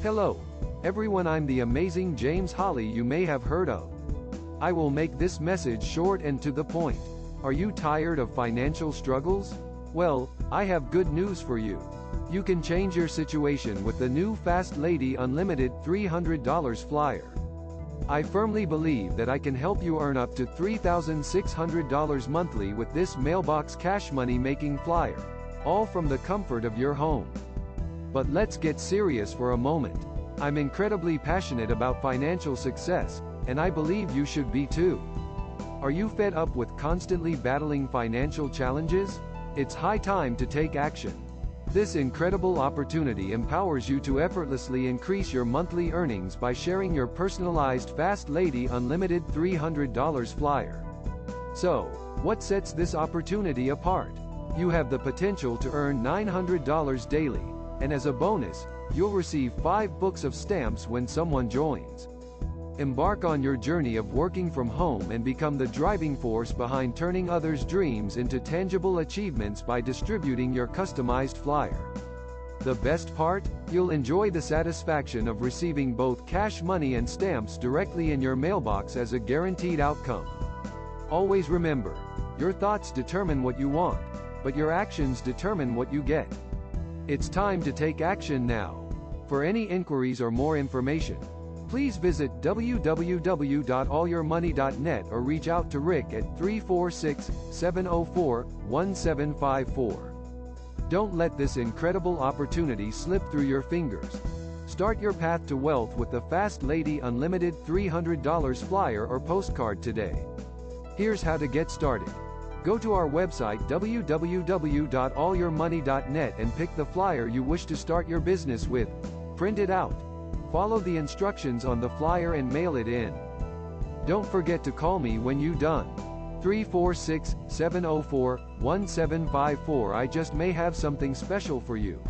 Hello, everyone, I'm the amazing James Holly you may have heard of. I will make this message short and to the point. Are you tired of financial struggles? Well, I have good news for you. You can change your situation with the new Fast Lady Unlimited $300 flyer. I firmly believe that I can help you earn up to $3,600 monthly with this Mailbox cash money making flyer, all from the comfort of your home. But let's get serious for a moment. I'm incredibly passionate about financial success, and I believe you should be too. Are you fed up with constantly battling financial challenges? It's high time to take action. This incredible opportunity empowers you to effortlessly increase your monthly earnings by sharing your personalized Fast Lady Unlimited $300 flyer. So, what sets this opportunity apart? You have the potential to earn $900 daily, and as a bonus, you'll receive 5 books of stamps when someone joins. Embark on your journey of working from home and become the driving force behind turning others' dreams into tangible achievements by distributing your customized flyer. The best part? You'll enjoy the satisfaction of receiving both cash money and stamps directly in your mailbox as a guaranteed outcome. Always remember, your thoughts determine what you want, but your actions determine what you get. It's time to take action now. For any inquiries or more information, please visit www.allyourmoney.net or reach out to Rick at 346-704-1754. Don't let this incredible opportunity slip through your fingers. Start your path to wealth with the Fast Lady Unlimited $300 flyer or postcard today. Here's how to get started. Go to our website www.allyourmoney.net and pick the flyer you wish to start your business with. Print it out. Follow the instructions on the flyer and mail it in. Don't forget to call me when you're done. 346-704-1754. I just may have something special for you.